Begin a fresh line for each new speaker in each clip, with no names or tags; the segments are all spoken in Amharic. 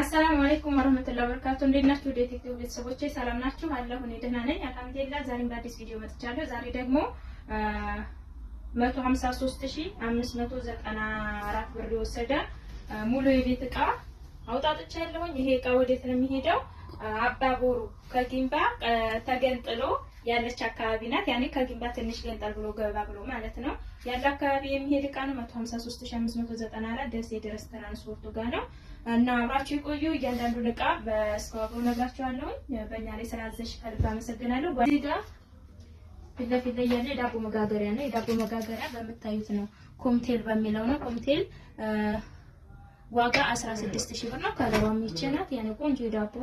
አሰላሙ አለይኩም ወራህመቱላሂ ወበረካቱ። እንዴት ናችሁ? ወደ ቲክቶክ ቤተሰቦቼ ሰላም ናችሁ? አለሁ እኔ ደህና ነኝ አልሐምዱሊላህ። ዛሬም በአዲስ ቪዲዮ መጥቻለሁ። ዛሬ ደግሞ 153594 ብር የወሰደ ሙሉ የቤት እቃ አውጣጥቻለሁኝ። ይሄ እቃ ወዴት ነው የሚሄደው? አባቦሩ ከጊምባ ተገንጥሎ ያለች አካባቢ ናት። ያኔ ከጊምባ ትንሽ ገንጠል ብሎ ገባ ብሎ ማለት ነው ያለ አካባቢ የሚሄድ እቃ ነው። 153594 ደሴ ድረስ ትራንስፖርቱ ጋር ነው እና አብራችሁ ቆዩ። እያንዳንዱን እቃ በስኳቡ ነግራችኋለሁ። በእኛ ላይ ስላዘሽ ከልብ አመሰግናለሁ። እዚህ ጋር ፊት ለፊት ላይ ያለ የዳቦ መጋገሪያ ነው። የዳቦ መጋገሪያ በምታዩት ነው፣ ኮምቴል በሚለው ነው። ኮምቴል ዋጋ 16000 ብር ነው። ከለሯም ይቺ ናት። ያኔ ቆንጆ የዳቦ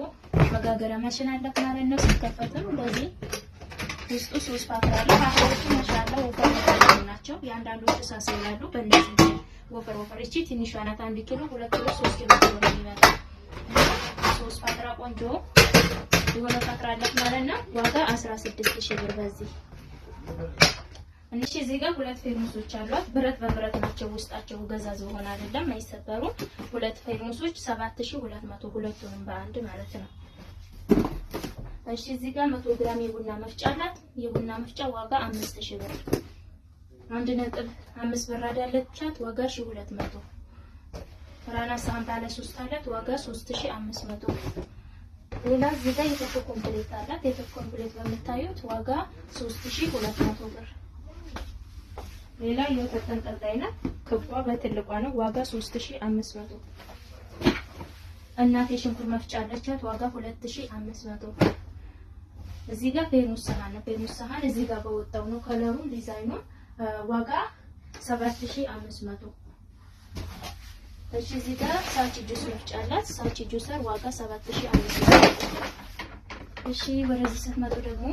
መጋገሪያ ማሽን አላት ማለት ነው። ሲከፈትም እንደዚህ ውስጡ 3 ፓትራ አለ። ፓትራዎቹ ማሻአላ ወፈር ናቸው። ያንዳንዶቹ ሳሳ ይላሉ። በእነዚህ ወፈር እቺ ትንሿ ናት። 1 ኪሎ 2 ኪሎ 3 ኪሎ ነው የሚመጣው። 3 ፓትራ ቆንጆ የሆነ ፓትራ አላት ማለት ነው። ዋጋ 16000 ብር በዚህ እንሺ። እዚህ ጋር ሁለት ፌርሙሶች አሏት። ብረት በብረት ናቸው። ውስጣቸው ገዛዝ ሆነ አይደለም፣ አይሰበሩ። ሁለት ፌርሙሶች 7200 ሁለቱንም በአንድ ማለት ነው። እሺ እዚህ ጋር 100 ግራም የቡና መፍጫ አላት። የቡና መፍጫ ዋጋ 5000 ብር። 1.5 ብር አዳለቻት ዋጋ 1200። ራና ሳህን ባለ 3 አላት ዋጋ 3500። ሌላ እዚህ ጋር የተፈ ኮምፕሌት አላት። የተፈ ኮምፕሌት በምታዩት ዋጋ 3200 ብር። ሌላ የወተት ተንጠልጣይ ናት። ክቧ በትልቋ ነው ዋጋ 3500። እናት የሽንኩርት መፍጫ አለቻት ዋጋ 2500። እዚህ ጋር ፌርሙስ ሳህን ነው። ፌርሙስ ሳህን እዚህ ጋር በወጣው ነው ከለሩ ዲዛይኑ ዋጋ 7500። እዚህ ጋር ሳቺ ጁስ መፍጫ አላት። ሳቺ ጁሰር ዋጋ 7500። እሺ ወደዚህ ስትመጡ ደግሞ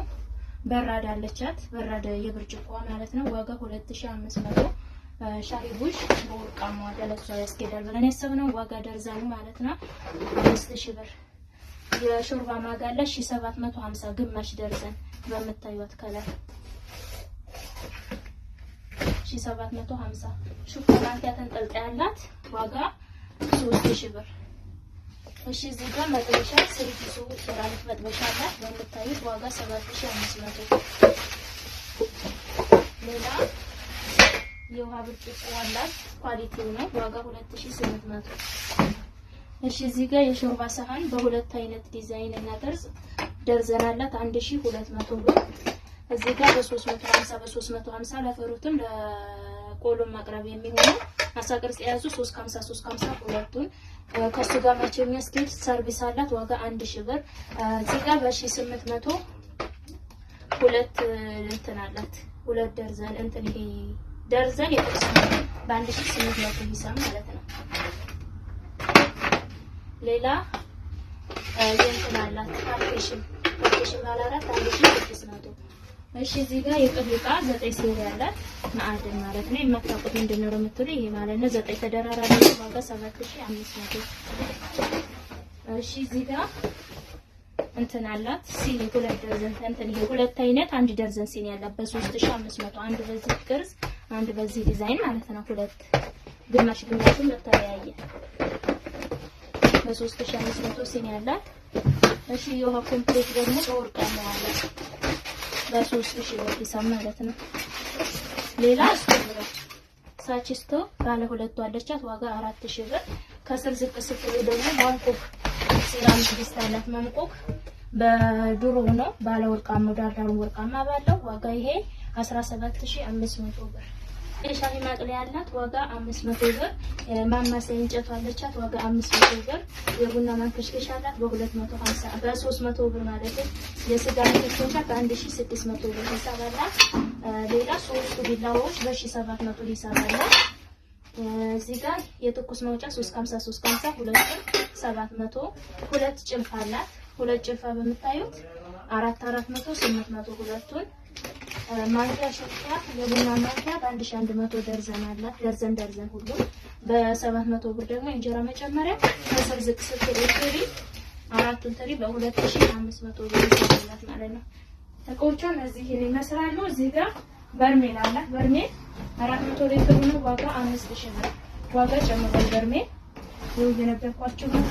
በራዳ አለቻት። በራዳ የብርጭቆ ማለት ነው ዋጋ 2500። ሻሂ ቡሽ በወርቃማ ዋጋ ለሷ ያስኬዳል ብለን ያሰብነው ዋጋ ደርዘኑ ማለት ነው 5000 ብር። የሾርባ ማጋላ 1750 ግማሽ ደርዘን በምታዩት ከለር 1750። ሹካላንታ ተንጠልጣይ ያላት ዋጋ 3000 ብር። እሺ እዚህ ጋር መጥበሻ ስሪቱ ሴራሚክ መጥበሻ አላት በምታዩት ዋጋ 7500። ሌላ የውሃ ብርጭቆ አላት ኳሊቲው ነው ዋጋ 2800። እሺ እዚህ ጋር የሾርባ ሳህን በሁለት አይነት ዲዛይን እና ቅርጽ ደርዘን አላት 1200 ብር። እዚህ ጋር በ350 ለፈሩትም ለቆሎም ማቅረብ የሚሆኑ አሳ ቅርጽ የያዙ 350 ሁለቱን ከሱ ጋር ማች የሚያስኬድ ሰርቪስ አላት ዋጋ 1000 ብር። እዚህ ጋር በ1800 ሁለት እንትን አላት ሁለት ደርዘን እንትን ይሄ ደርዘን የተወሰነ በ1800 ሂሳብ ማለት ነው። ሌላ የእንትን አላት ፓርቲሽን ባለ 4 1600። እሺ እዚህ ጋር የቅብ ዕቃ 9 ሴሪ አላት ማዕድን ማለት ነው። የማታውቁት ምንድነው የምትሉ ይሄ ማለት ነው 9 ተደራራቢ ዋጋ 7500። እሺ እዚህ ጋር እንትን አላት ሲኒ 2 ደርዘን እንትን ይሄ ሁለት አይነት 1 ደርዘን ሲኒ ያላት በ3500። አንድ በዚህ ቅርጽ አንድ በዚህ ዲዛይን ማለት ነው። ሁለት ግማሽ ግማሹን በተለያየ በ3500 ሲኒ ያላት። እሺ የውሃ ኮምፕሌት ደግሞ በወርቃማ አላት በ3000 ብር ሂሳብ ማለት ነው። ሌላ ስቶቭ ሳቺስቶ ባለ ሁለቱ አለቻት ዋጋ 4000 ብር። ከስር ዝቅ ስትሉ ደግሞ ማንቆክ ሴራሚክ ድስት አላት። ማንቆክ በድሮ ነው ባለ ወርቃማ ዳርዳሩ ወርቃማ ባለው ዋጋ ይሄ 17500 ብር። የሻሂ ማጥለያ ያላት ዋጋ 500 ብር። ማማሰያ እንጨቷ አለቻት ዋጋ 500 ብር። የቡና ማንከሽከሻ አላት በ250 በ300 ብር ማለት ነው። የስጋ ማንከሽከሻ በ1600 ብር ሂሳብ አላት። ሌላ 3 ቢላዎች በ1700 ሂሳብ አላት። እዚህ ጋር የትኩስ መውጫ 350 ሁለቱን 700። ሁለት ጭልፋ አላት። ሁለት ጭልፋ በምታዩት 400 800 ሁለቱን። ማንኪያ ሹካ የቡና ማንኪያ በ1100 ደርዘን አላት። ደርዘን ሁሉ በ700 ብር ደግሞ እንጀራ መጨመሪያ ከስር ዝቅ ስትል ትሪ አራቱን ትሪ በ2500 ብር አላት ማለት ነው። እቃዎቹን እዚህ ይመስላሉ። እዚህ ጋር በርሜል አላት። በርሜል 400 ሊትር ነው ዋጋ 5000 ብር። ዋጋ ጨምሯል በርሜል ይኸው የነገርኳችሁ ነው።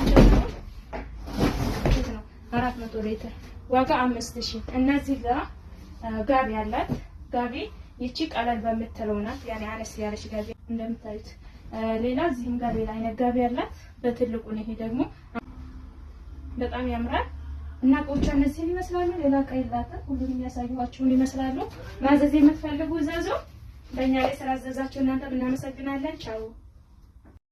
400 ሊትር ዋጋ 5000። እነዚህ ጋር ጋቢ አላት። ጋቢ ይቺ ቀለል በምትለው ናት። ያኔ አነስ ያለች ጋቢ እንደምታዩት። ሌላ እዚህም ጋር ሌላ አይነት ጋቢ አላት በትልቁ ነው። ይሄ ደግሞ በጣም ያምራል እና ቆቻ እነዚህን ይመስላሉ። ሌላ ቀይላታ ሁሉንም ያሳዩዋችሁን ይመስላሉ። ማዘዝ የምትፈልጉ ዘዙ። በእኛ ላይ ስራ አዘዛችሁ እናንተ እናመሰግናለን። ቻው